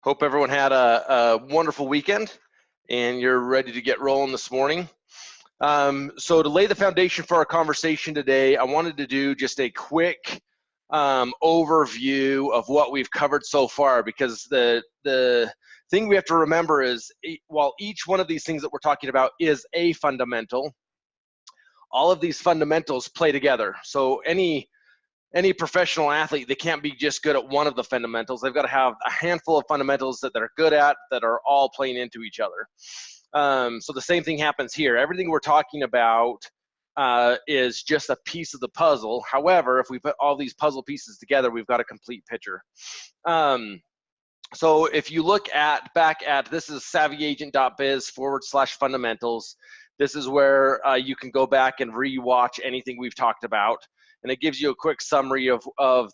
Hope everyone had a wonderful weekend and you're ready to get rolling this morning. So to lay the foundation for our conversation today, I wanted to do just a quick overview of what we've covered so far, because the thing we have to remember is while each one of these things that we're talking about is a fundamental, all of these fundamentals play together. So any professional athlete, they can't be just good at one of the fundamentals. They've got to have a handful of fundamentals that they're good at that are all playing into each other. So the same thing happens here. Everything we're talking about is just a piece of the puzzle. However, if we put all these puzzle pieces together, we've got a complete picture. So if you look back at this is savvyagent.biz/fundamentals. This is where you can go back and re-watch anything we've talked about. And it gives you a quick summary of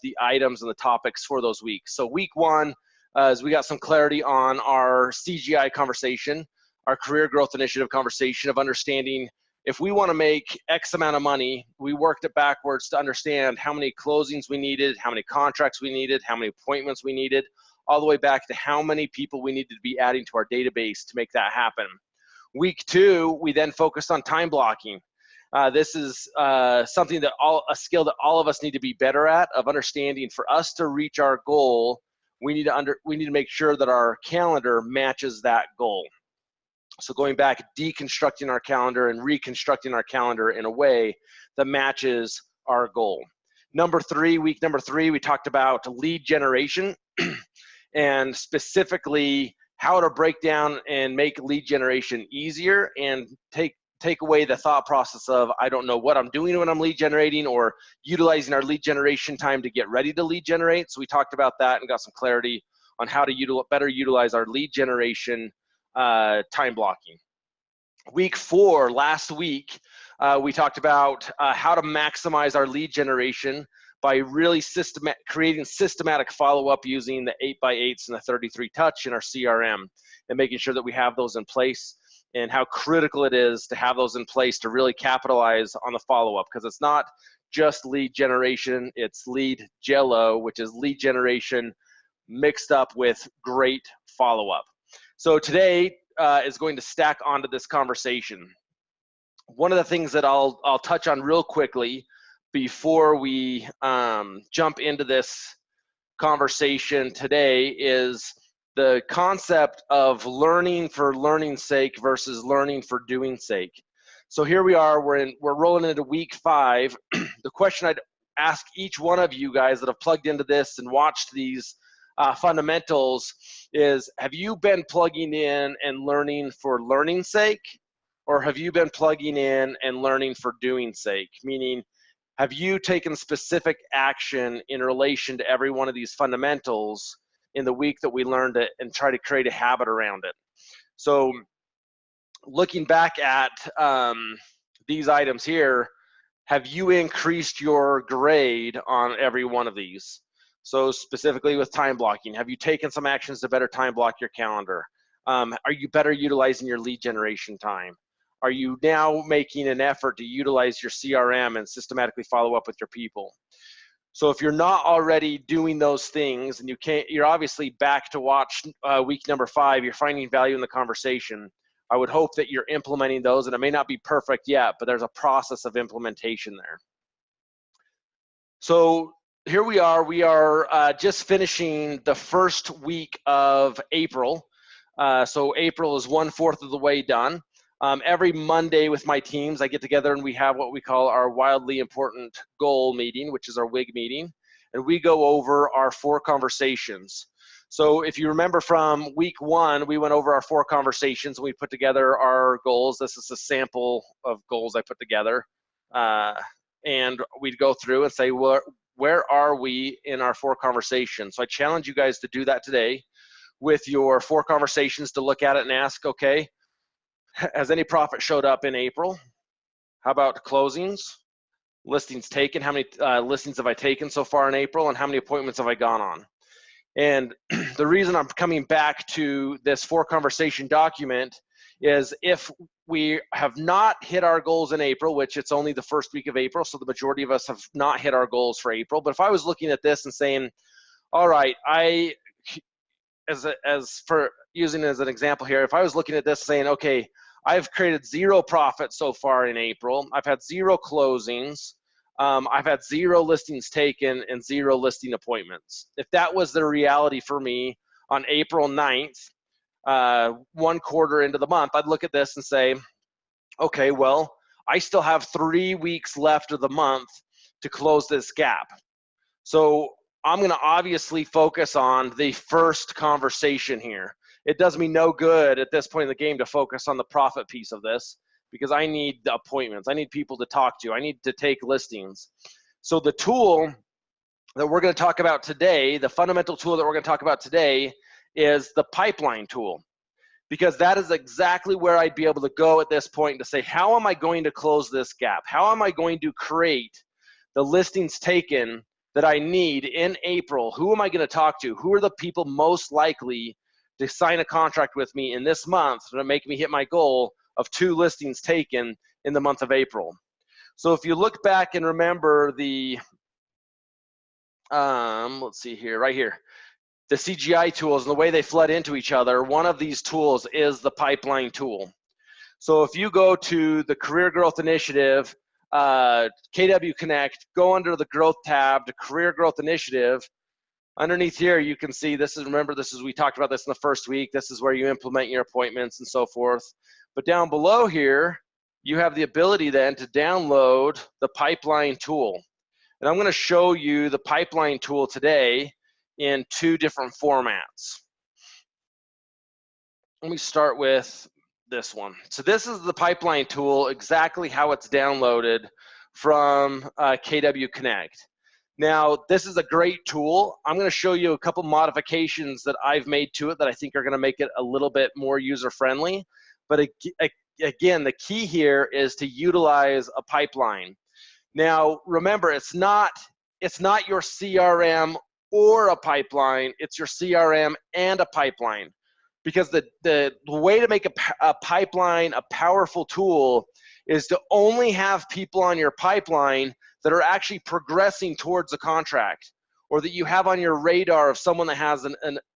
the items and the topics for those weeks. So week one is we got some clarity on our CGI conversation, our career growth initiative conversation of understanding if we want to make X amount of money, we worked it backwards to understand how many closings we needed, how many contracts we needed, how many appointments we needed, all the way back to how many people we needed to be adding to our database to make that happen. Week two, we then focused on time blocking. This is something that a skill that all of us need to be better at, of understanding for us to reach our goal, we need to make sure that our calendar matches that goal. So going back, deconstructing our calendar and reconstructing our calendar in a way that matches our goal. Week number three, we talked about lead generation and specifically how to break down and make lead generation easier and take away the thought process of I don't know what I'm doing when I'm lead generating, or utilizing our lead generation time to get ready to lead generate. So we talked about that and got some clarity on how to better utilize our lead generation time blocking. Week four, last week, we talked about how to maximize our lead generation by really creating systematic follow-up using the 8x8s and the 33 touch in our CRM, and making sure that we have those in place, and how critical it is to have those in place to really capitalize on the follow-up, because it's not just lead generation, it's lead jello, which is lead generation mixed up with great follow-up. So today is going to stack onto this conversation. One of the things that I'll touch on real quickly before we jump into this conversation today is the concept of learning for learning's sake versus learning for doing's sake. So here we are, we're rolling into week 5. The question I'd ask each one of you guys that have plugged into this and watched these fundamentals is, have you been plugging in and learning for learning's sake, or have you been plugging in and learning for doing's sake? Meaning, have you taken specific action in relation to every one of these fundamentals in the week that we learned it and try to create a habit around it? So looking back at these items here, have you increased your grade on every one of these? So specifically with time blocking, have you taken some actions to better time block your calendar? Are you better utilizing your lead generation time? Are you now making an effort to utilize your CRM and systematically follow up with your people? So if you're not already doing those things, and you're obviously back to watch week number 5, you're finding value in the conversation. I would hope that you're implementing those, and it may not be perfect yet, but there's a process of implementation there. So here we are just finishing the first week of April. So April is 1/4 of the way done. Every Monday with my teams, I get together and we have what we call our wildly important goal meeting, which is our WIG meeting, and we go over our 4 conversations. So if you remember from week 1, we went over our 4 conversations and we put together our goals. This is a sample of goals I put together. And we'd go through and say, where are we in our 4 conversations? So I challenge you guys to do that today with your 4 conversations, to look at it and ask, okay, has any profit showed up in April? How about closings? Listings taken, how many listings have I taken so far in April, and how many appointments have I gone on? And the reason I'm coming back to this 4 conversation document is if we have not hit our goals in April, which it's only the first week of April, so the majority of us have not hit our goals for April. But if I was looking at this and saying, all right, as for using as an example here, if I was looking at this saying, okay, I've created 0 profit so far in April, I've had 0 closings, I've had 0 listings taken and 0 listing appointments. If that was the reality for me on April 9th, 1 quarter into the month, I'd look at this and say, okay, well, I still have 3 weeks left of the month to close this gap. So I'm going to obviously focus on the first conversation here. It does me no good at this point in the game to focus on the profit piece of this, because I need appointments. I need people to talk to. I need to take listings. So the tool that we're going to talk about today, the fundamental tool that we're going to talk about today, is the pipeline tool, because that is exactly where I'd be able to go at this point to say, how am I going to close this gap? How am I going to create the listings taken that I need in April? Who am I going to talk to? Who are the people most likely to sign a contract with me in this month to make me hit my goal of 2 listings taken in the month of April? So if you look back and remember the, let's see here, right here, the CGI tools and the way they flood into each other, one of these tools is the pipeline tool. So if you go to the Career Growth Initiative, KW Connect, go under the Growth tab to Career Growth Initiative. Underneath here, you can see this is, remember, this is, we talked about this in the first week. This is where you implement your appointments and so forth. But down below here, you have the ability then to download the pipeline tool. And I'm going to show you the pipeline tool today in 2 different formats. Let me start with this one. So this is the pipeline tool, exactly how it's downloaded from KW Connect. Now, this is a great tool. I'm going to show you a couple modifications that I've made to it that I think are going to make it a little bit more user-friendly. But again, the key here is to utilize a pipeline. Now, remember, it's not your CRM or a pipeline, it's your CRM and a pipeline. Because the way to make a pipeline a powerful tool is to only have people on your pipeline that are actually progressing towards a contract, or that you have on your radar of someone that has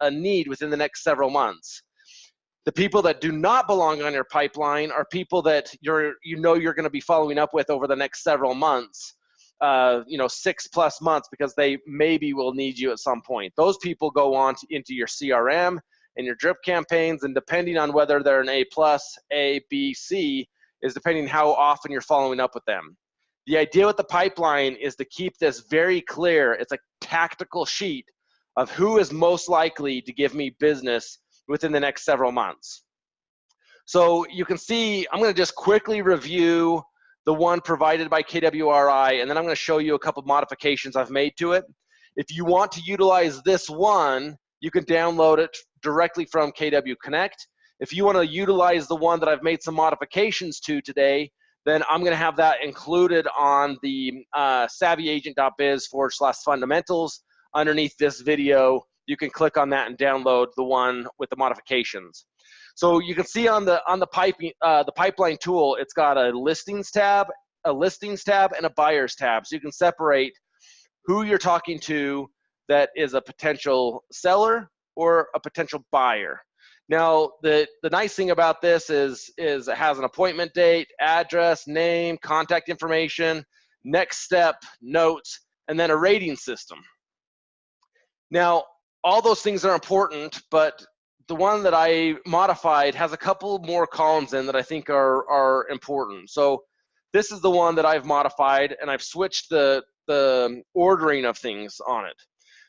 a need within the next several months. The people that do not belong on your pipeline are people that you're going to be following up with over the next several months, 6+ months, because they maybe will need you at some point. Those people go on into your CRM and your drip campaigns, and depending on whether they're an A+, A, B, C, is depending how often you're following up with them. The idea with the pipeline is to keep this very clear. It's a tactical sheet of who is most likely to give me business within the next several months. So you can see, I'm going to just quickly review the one provided by KWRI, and then I'm going to show you a couple modifications I've made to it. If you want to utilize this one, you can download it directly from KW Connect. If you want to utilize the one that I've made some modifications to today, then I'm going to have that included on the savvyagent.biz/fundamentals. Underneath this video, you can click on that and download the one with the modifications. So you can see on the pipeline tool, it's got a listings tab, and a buyers tab. So you can separate who you're talking to that is a potential seller or a potential buyer. Now, the nice thing about this is it has an appointment date, address, name, contact information, next step, notes, and then a rating system. Now, all those things are important, but the one that I modified has a couple more columns in that I think are important. So this is the one that I've modified, and I've switched the ordering of things on it.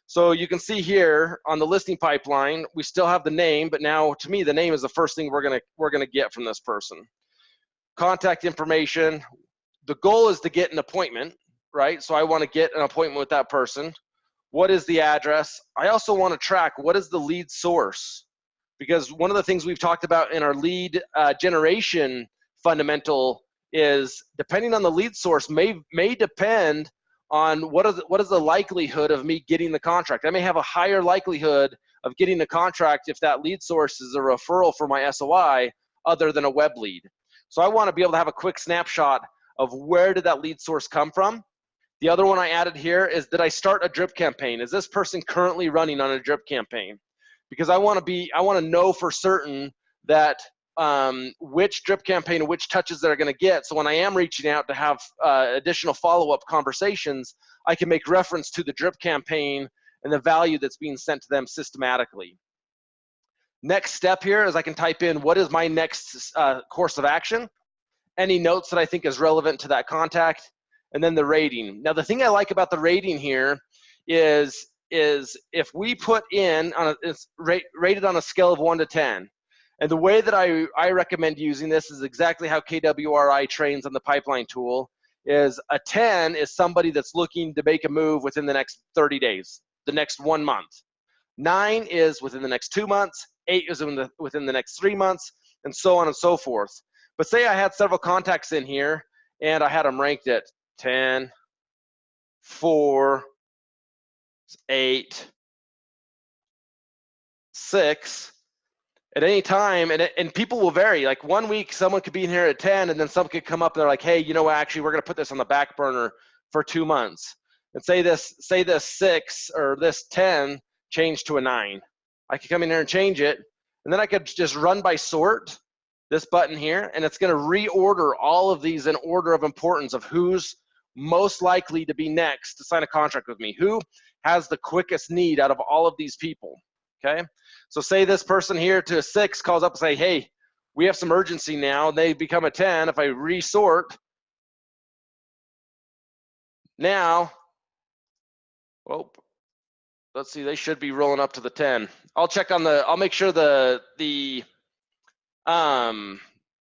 So you can see here on the listing pipeline, we still have the name, but now to me, the name is the first thing we're gonna get from this person. Contact information. The goal is to get an appointment, right? So I want to get an appointment with that person. What is the address? I also want to track what is the lead source, because one of the things we've talked about in our lead generation fundamental is depending on the lead source may depend on what is the likelihood of me getting the contract. I may have a higher likelihood of getting the contract if that lead source is a referral for my SOI other than a web lead. So I want to be able to have a quick snapshot of where did that lead source come from. The other one I added here is, did I start a drip campaign? Is this person currently running on a drip campaign? because I want to know for certain that which drip campaign and which touches they're going to get. So when I am reaching out to have additional follow-up conversations, I can make reference to the drip campaign and the value that's being sent to them systematically. Next step here is I can type in what is my next course of action, any notes that I think is relevant to that contact, and then the rating. Now the thing I like about the rating here is if we put in it's rated on a scale of 1 to 10. And the way that I recommend using this is exactly how KWRI trains on the pipeline tool. Is a 10 is somebody that's looking to make a move within the next 30 days, the next 1 month. 9 is within the next 2 months. 8 is within the next 3 months, and so on and so forth. But say I had several contacts in here, and I had them ranked at 10, 4, 8, 6. At any time, and people will vary. Like 1 week, someone could be in here at 10, and then someone could come up and they're like, hey, you know what, actually, we're going to put this on the back burner for 2 months. And say this 6 or this 10 change to a 9. I could come in here and change it, and then I could just run by sort, this button here, and it's going to reorder all of these in order of importance of who's most likely to be next to sign a contract with me, who has the quickest need out of all of these people, okay? So say this person here to a 6 calls up and say, hey, we have some urgency now, and they become a 10. If I resort now, oh, let's see, they should be rolling up to the 10. I'll check on I'll make sure the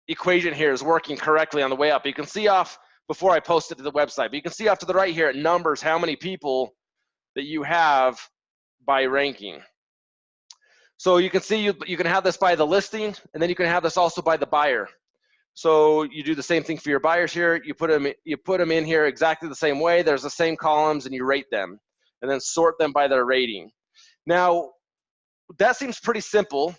equation here is working correctly on the way up. You can see off before I post it to the website, but you can see off to the right here it numbers how many people that you have by ranking. So you can see you can have this by the listing, and then you can have this also by the buyer. So you do the same thing for your buyers here. You put them in here exactly the same way. There's the same columns, and you rate them, and then sort them by their rating. Now, that seems pretty simple,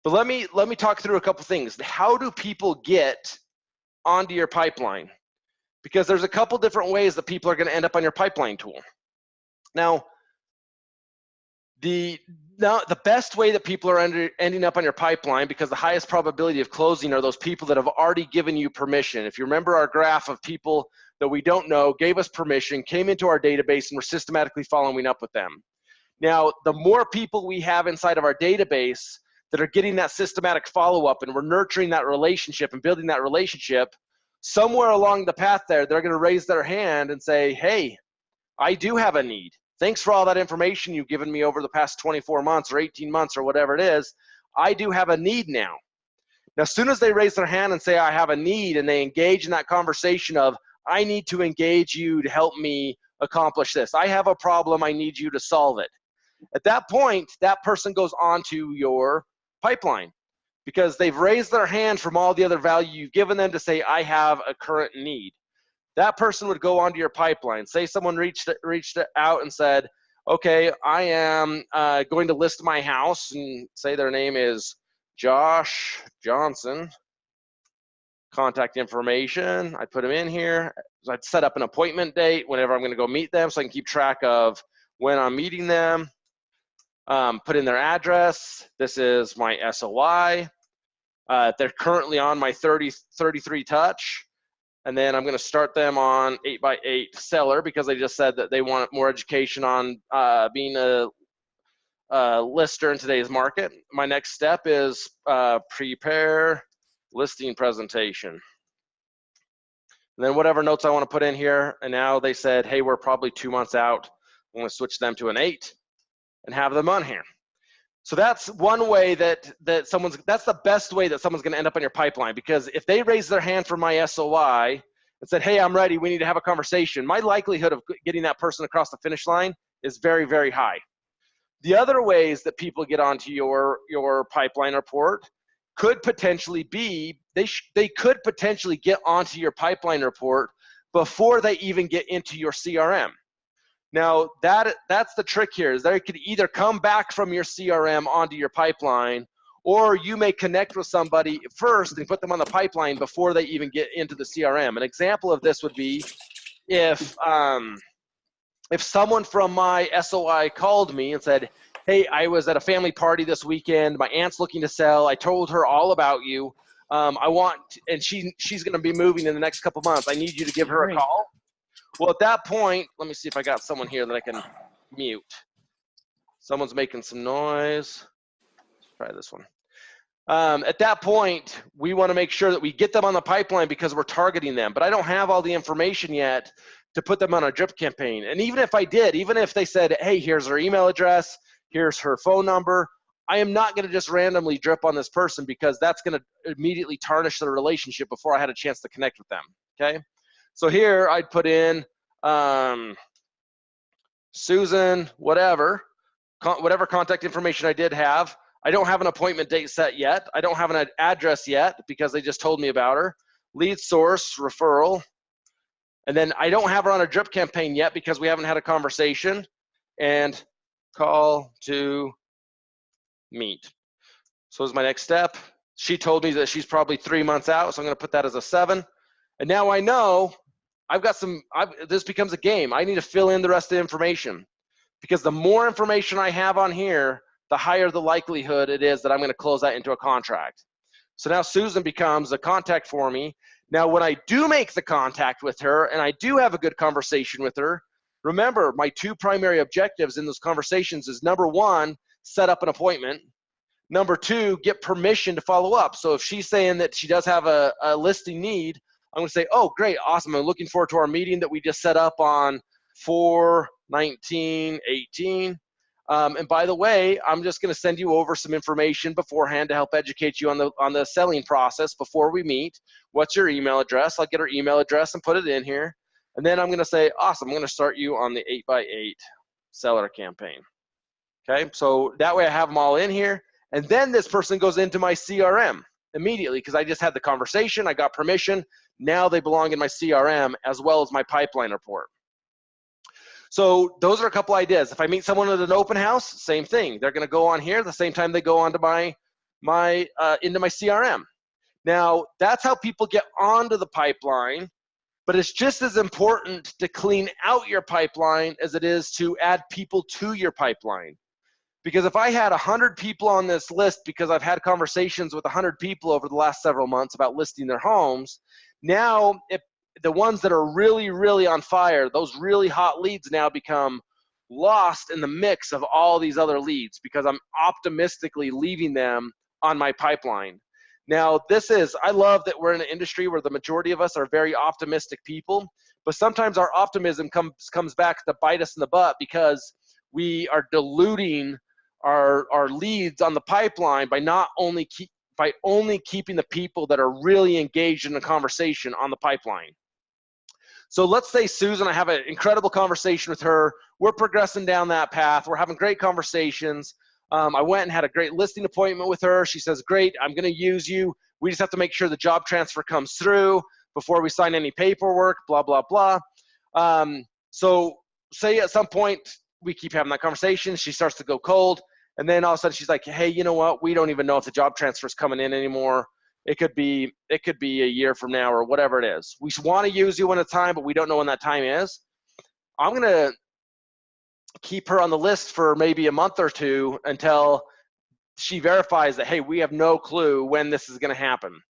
but let me talk through a couple things. How do people get onto your pipeline? Because there's a couple different ways that people are going to end up on your pipeline tool. Now, the best way that people are ending up on your pipeline, because the highest probability of closing are those people that have already given you permission. If you remember our graph of people that we don't know, gave us permission, came into our database, and we're systematically following up with them. Now, the more people we have inside of our database that are getting that systematic follow-up, and we're nurturing that relationship and building that relationship, somewhere along the path there, they're going to raise their hand and say, hey, I do have a need. Thanks for all that information you've given me over the past 24 months or 18 months or whatever it is. I do have a need now. Now, as soon as they raise their hand and say, I have a need, and they engage in that conversation of, I need to engage you to help me accomplish this. I have a problem. I need you to solve it. At that point, that person goes on to your pipeline because they've raised their hand from all the other value you've given them to say, I have a current need. That person would go onto your pipeline. Say someone reached out and said, okay, I am going to list my house, and say their name is Josh Johnson. Contact information, I put them in here. So I'd set up an appointment date whenever I'm going to go meet them so I can keep track of when I'm meeting them. Put in their address. This is my SOI. They're currently on my 33 touch. And then I'm going to start them on 8x8 seller because they just said that they want more education on being a lister in today's market. My next step is prepare listing presentation. And then whatever notes I want to put in here. And now they said, hey, we're probably 2 months out. I'm going to switch them to an 8 and have them on here. So that's one way that's the best way that someone's going to end up on your pipeline, because if they raise their hand for my SOI and said, hey, I'm ready, we need to have a conversation, my likelihood of getting that person across the finish line is very, very high. The other ways that people get onto your pipeline report could potentially be, they could potentially get onto your pipeline report before they even get into your CRM. Now, that's the trick here, is they could either come back from your CRM onto your pipeline, or you may connect with somebody first and put them on the pipeline before they even get into the CRM. An example of this would be if someone from my SOI called me and said, hey, I was at a family party this weekend. My aunt's looking to sell. I told her all about you. And she's going to be moving in the next couple months. I need you to give her a call. Well, at that point, let me see if I got someone here that I can mute. Someone's making some noise. Let's try this one. At that point, we want to make sure that we get them on the pipeline because we're targeting them. But I don't have all the information yet to put them on a drip campaign. And even if I did, even if they said, hey, here's her email address, here's her phone number, I am not going to just randomly drip on this person because that's going to immediately tarnish the relationship before I had a chance to connect with them, okay? So here I'd put in Susan, whatever contact information I did have. I don't have an appointment date set yet. I don't have an address yet because they just told me about her. Lead source, referral. And then I don't have her on a drip campaign yet because we haven't had a conversation. And call to meet. So is my next step. She told me that she's probably 3 months out, so I'm going to put that as a 7. And now I know I've got this becomes a game. I need to fill in the rest of the information because the more information I have on here, the higher the likelihood it is that I'm going to close that into a contract. So now Susan becomes a contact for me. Now, when I do make the contact with her and I do have a good conversation with her, remember my 2 primary objectives in those conversations is number 1, set up an appointment. Number 2, get permission to follow up. So if she's saying that she does have a listing need, I'm going to say, oh, great, awesome. I'm looking forward to our meeting that we just set up on 4/19/18. And by the way, I'm just going to send you over some information beforehand to help educate you on the selling process before we meet. What's your email address? I'll get her email address and put it in here. And then I'm going to say, awesome, I'm going to start you on the 8x8 seller campaign. Okay, so that way I have them all in here. And then this person goes into my CRM immediately because I just had the conversation, I got permission. Now they belong in my CRM as well as my pipeline report. So those are a couple ideas. If I meet someone at an open house, same thing. They're going to go on here at the same time they go onto into my CRM. Now, that's how people get onto the pipeline, but it's just as important to clean out your pipeline as it is to add people to your pipeline. Because if I had 100 people on this list because I've had conversations with 100 people over the last several months about listing their homes, now if the ones that are really, really on fire, those really hot leads now become lost in the mix of all these other leads because I'm optimistically leaving them on my pipeline. Now, I love that we're in an industry where the majority of us are very optimistic people, but sometimes our optimism comes back to bite us in the butt because we are diluting our leads on the pipeline by only keeping the people that are really engaged in the conversation on the pipeline. So let's say Susan, I have an incredible conversation with her. We're progressing down that path. We're having great conversations. I went and had a great listing appointment with her. She says, great, I'm going to use you. We just have to make sure the job transfer comes through before we sign any paperwork, blah, blah, blah. So say at some point we keep having that conversation. She starts to go cold. And then all of a sudden she's like, hey, you know what? We don't even know if the job transfer is coming in anymore. It could be a year from now or whatever it is. We want to use you when it's time, but we don't know when that time is. I'm going to keep her on the list for maybe a month or 2 until she verifies that, hey, we have no clue when this is going to happen.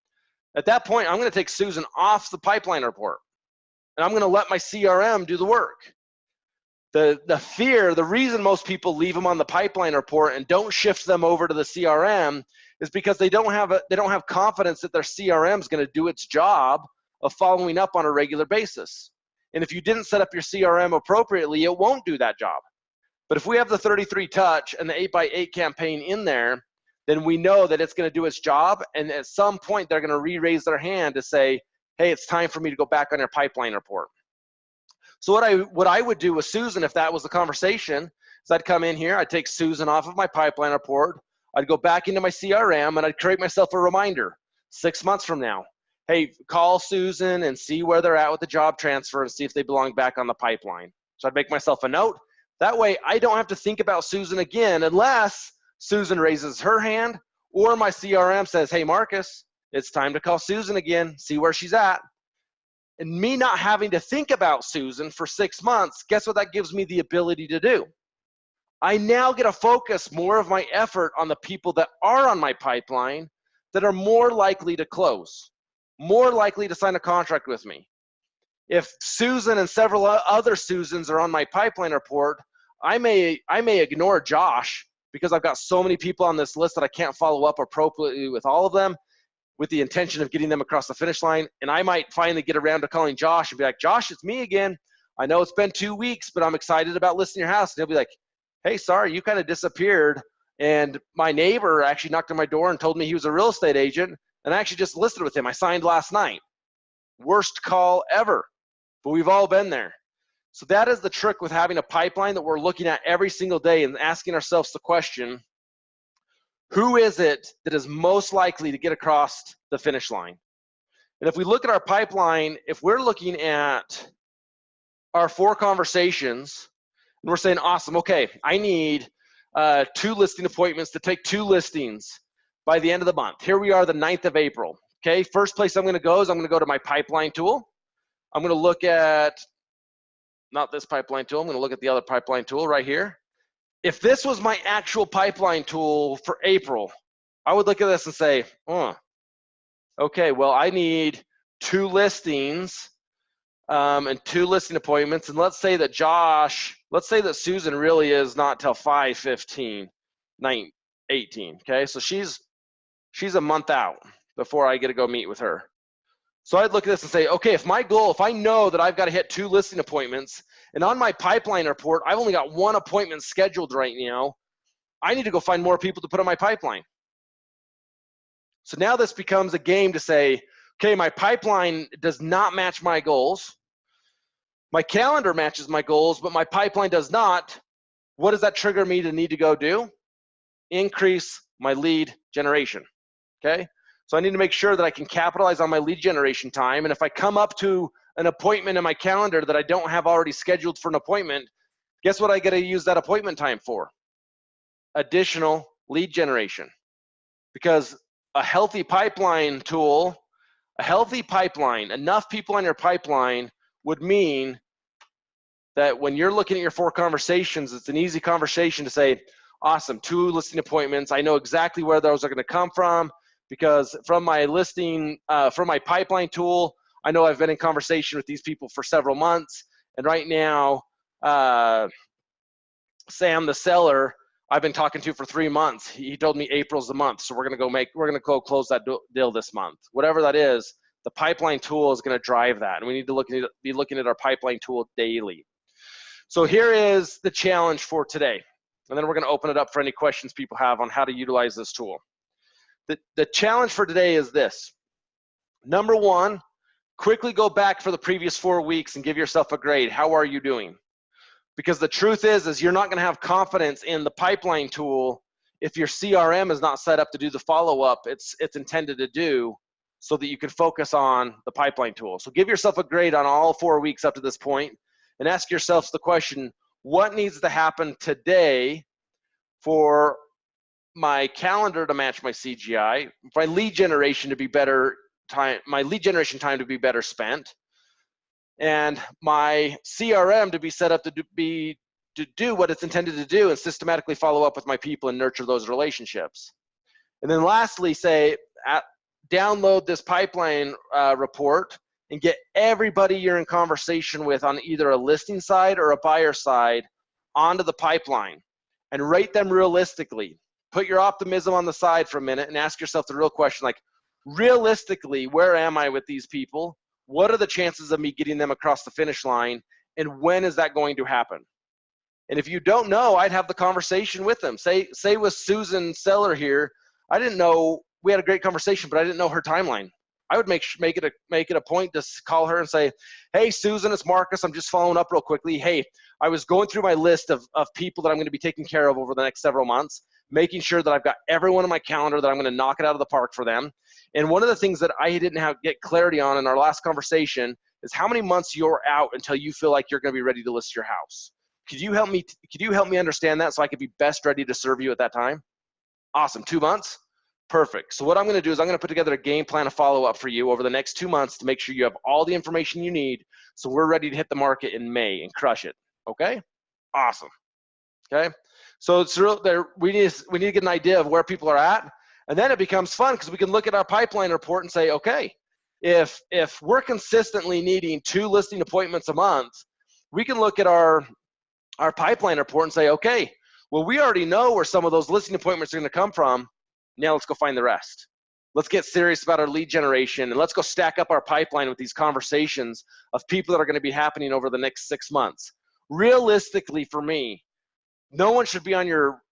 At that point, I'm going to take Susan off the pipeline report, and I'm going to let my CRM do the work. The reason most people leave them on the pipeline report and don't shift them over to the CRM is because they don't have confidence that their CRM is going to do its job of following up on a regular basis. And if you didn't set up your CRM appropriately, it won't do that job. But if we have the 33 touch and the 8x8 campaign in there, then we know that it's going to do its job. And at some point, they're going to re-raise their hand to say, hey, it's time for me to go back on your pipeline report. So what I would do with Susan, if that was the conversation, is I'd come in here, I'd take Susan off of my pipeline report, I'd go back into my CRM, and I'd create myself a reminder 6 months from now. Hey, call Susan and see where they're at with the job transfer and see if they belong back on the pipeline. So I'd make myself a note. That way, I don't have to think about Susan again unless Susan raises her hand or my CRM says, hey, Marcus, it's time to call Susan again, see where she's at. And me not having to think about Susan for 6 months, guess what that gives me the ability to do? I now get to focus more of my effort on the people that are on my pipeline that are more likely to close, more likely to sign a contract with me. If Susan and several other Susans are on my pipeline report, I may ignore Josh because I've got so many people on this list that I can't follow up appropriately with all of them with the intention of getting them across the finish line. And I might finally get around to calling Josh and be like, Josh, it's me again. I know it's been 2 weeks, but I'm excited about listing your house. And he'll be like, hey, sorry, you kind of disappeared. And my neighbor actually knocked on my door and told me he was a real estate agent. And I actually just listed with him. I signed last night. Worst call ever. But we've all been there. So that is the trick with having a pipeline that we're looking at every single day and asking ourselves the question, who is it that is most likely to get across the finish line? And if we look at our pipeline, if we're looking at our 4 conversations, and we're saying, awesome, okay, I need 2 listing appointments to take 2 listings by the end of the month. Here we are, the 9th of April. Okay, first place I'm gonna go is I'm gonna go to my pipeline tool. I'm gonna look at, not this pipeline tool, I'm gonna look at the other pipeline tool right here. If this was my actual pipeline tool for April, I would look at this and say, okay, well, I need 2 listings and 2 listing appointments. And let's say that Susan really is not till 5/15, 9/18. Okay, so she's a month out before I get to go meet with her. So I'd look at this and say, okay, if I know that I've got to hit 2 listing appointments, and on my pipeline report, I've only got 1 appointment scheduled right now, I need to go find more people to put on my pipeline. So now this becomes a game to say, okay, my pipeline does not match my goals. My calendar matches my goals, but my pipeline does not. What does that trigger me to need to go do? Increase my lead generation, okay? So I need to make sure that I can capitalize on my lead generation time. And if I come up to an appointment in my calendar that I don't have already scheduled for an appointment, guess what I got to use that appointment time for? Additional lead generation. Because a healthy pipeline tool, enough people on your pipeline would mean that when you're looking at your 4 conversations, it's an easy conversation to say, awesome, 2 listing appointments. I know exactly where those are going to come from because from my pipeline tool, I know I've been in conversation with these people for several months. And right now, Sam, the seller, I've been talking to for 3 months. He told me April's the month, so we're gonna go close that deal this month. Whatever that is, the pipeline tool is gonna drive that, and we need to be looking at our pipeline tool daily. So here is the challenge for today, and then we're gonna open it up for any questions people have on how to utilize this tool. The challenge for today is this. Number 1, quickly go back for the previous 4 weeks and give yourself a grade. How are you doing? Because the truth is you're not going to have confidence in the pipeline tool if your CRM is not set up to do the follow-up it's intended to do so that you can focus on the pipeline tool. So give yourself a grade on all 4 weeks up to this point and ask yourselves the question, what needs to happen today for my calendar to match my CGI, my lead generation to be better time, my lead generation time to be better spent, and my CRM to be set up to do what it's intended to do and systematically follow up with my people and nurture those relationships. And then lastly, download this pipeline report and get everybody you're in conversation with on either a listing side or a buyer side onto the pipeline and rate them realistically. Put your optimism on the side for a minute and ask yourself the real question, like, realistically, where am I with these people? What are the chances of me getting them across the finish line? And when is that going to happen? And if you don't know, I'd have the conversation with them. Say with Susan Seller here, I didn't know, we had a great conversation, but I didn't know her timeline. I would make it a point to call her and say, hey, Susan, it's Marcus. I'm just following up real quickly. Hey, I was going through my list of people that I'm going to be taking care of over the next several months, making sure that I've got everyone on my calendar that I'm going to knock it out of the park for them. And one of the things that I didn't get clarity on in our last conversation is how many months you're out until you feel like you're going to be ready to list your house. Could you help me understand that so I could be best ready to serve you at that time? Awesome. 2 months? Perfect. So what I'm going to do is I'm going to put together a game plan of follow-up for you over the next 2 months to make sure you have all the information you need so we're ready to hit the market in May and crush it. Okay? Awesome. Okay, so it's real. There, we need to get an idea of where people are at, and then it becomes fun because we can look at our pipeline report and say, okay, if we're consistently needing 2 listing appointments a month, we can look at our pipeline report and say, okay, well, we already know where some of those listing appointments are going to come from. Now let's go find the rest. Let's get serious about our lead generation, and let's go stack up our pipeline with these conversations of people that are going to be happening over the next 6 months. Realistically, for me, no one should be on your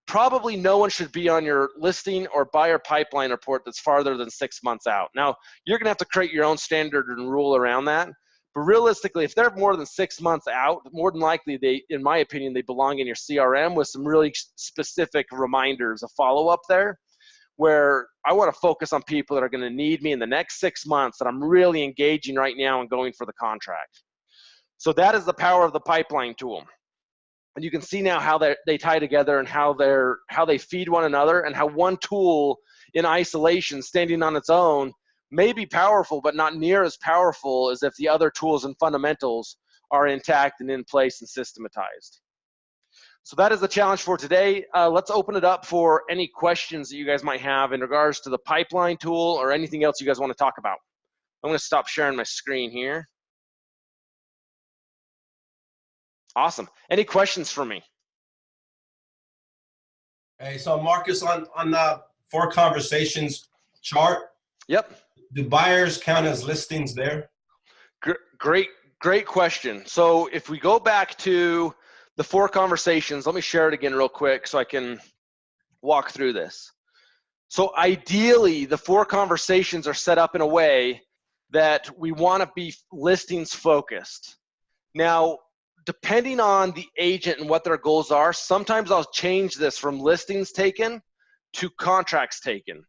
probably no one should be on your listing or buyer pipeline report that's farther than 6 months out. Now, you're going to have to create your own standard and rule around that. But realistically, if they're more than 6 months out, more than likely, they, in my opinion, they belong in your CRM with some really specific reminders of follow-up there, where I want to focus on people that are going to need me in the next 6 months that I'm really engaging right now and going for the contract. So that is the power of the pipeline tool. And you can see now how they tie together and how they feed one another, and how one tool in isolation, standing on its own, may be powerful, but not near as powerful as if the other tools and fundamentals are intact and in place and systematized. So that is the challenge for today. Let's open it up for any questions that you guys might have in regards to the pipeline tool or anything else you guys want to talk about. I'm going to stop sharing my screen here. Awesome. Any questions for me? Hey, so Marcus, on the 4 conversations chart, yep, do buyers count as listings there? Great question. So if we go back to the 4 conversations, let me share it again real quick so I can walk through this. So ideally, the 4 conversations are set up in a way that we want to be listings focused. Now, depending on the agent and what their goals are, sometimes I'll change this from listings taken to contracts taken.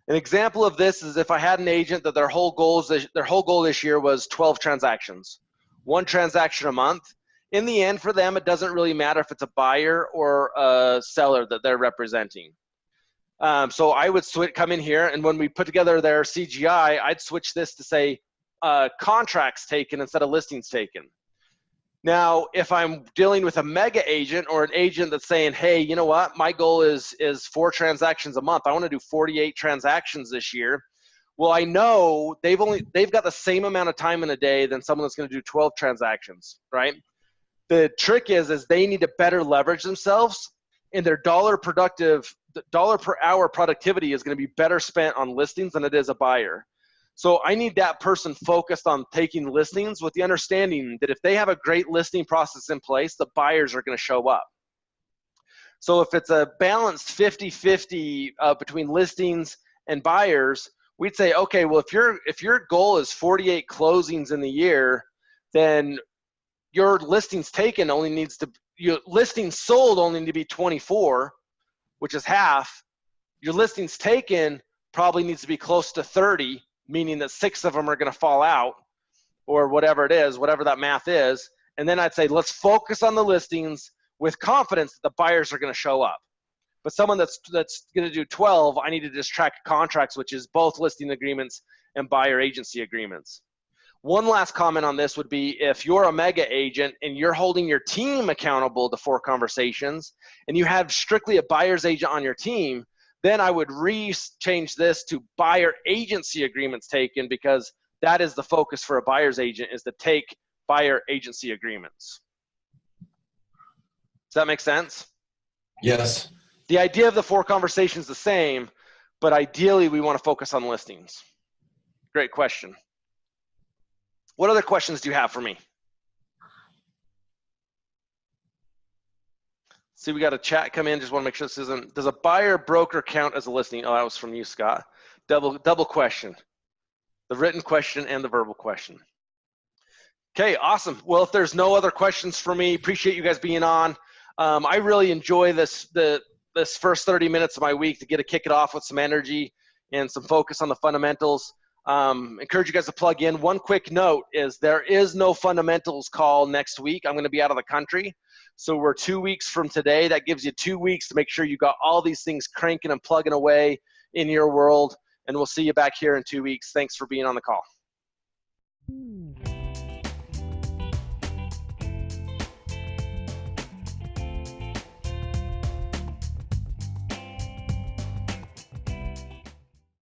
An example of this is if I had an agent that their whole goal this year was 12 transactions, 1 transaction a month. In the end, for them, it doesn't really matter if it's a buyer or a seller that they're representing. So I would come in here, and when we put together their CGI, I'd switch this to say contracts taken instead of listings taken. Now, if I'm dealing with a mega agent or an agent that's saying, hey, you know what, my goal is 4 transactions a month. I want to do 48 transactions this year. Well, I know they've got the same amount of time in a day than someone that's going to do 12 transactions, right? The trick is they need to better leverage themselves, and their dollar per hour productivity is going to be better spent on listings than it is a buyer. So I need that person focused on taking listings with the understanding that if they have a great listing process in place, the buyers are going to show up. So if it's a balanced 50-50 between listings and buyers, we'd say, okay, well, if your goal is 48 closings in the year, then your listings taken only needs to, your listings sold only need to be 24, which is half. Your listings taken probably needs to be close to 30, meaning that 6 of them are going to fall out, or whatever it is, whatever that math is. And then I'd say, let's focus on the listings with confidence that the buyers are going to show up. But someone that's going to do 12, I need to just track contracts, which is both listing agreements and buyer agency agreements. One last comment on this would be, if you're a mega agent and you're holding your team accountable to 4 conversations, and you have strictly a buyer's agent on your team, then I would change this to buyer agency agreements taken, because that is the focus for a buyer's agent, is to take buyer agency agreements. Does that make sense? Yes. The idea of the 4 conversations is the same, but ideally we want to focus on listings. Great question. What other questions do you have for me? See, we got a chat come in. Just want to make sure this isn't, does a buyer broker count as a listing? Oh, that was from you, Scott. Double question. The written question and the verbal question. Okay, awesome. Well, if there's no other questions for me, appreciate you guys being on. I really enjoy this first 30 minutes of my week to kick it off with some energy and some focus on the fundamentals. Encourage you guys to plug in. One quick note is there is no fundamentals call next week. I'm going to be out of the country. So we're 2 weeks from today. That gives you 2 weeks to make sure you got all these things cranking and plugging away in your world. And we'll see you back here in 2 weeks. Thanks for being on the call.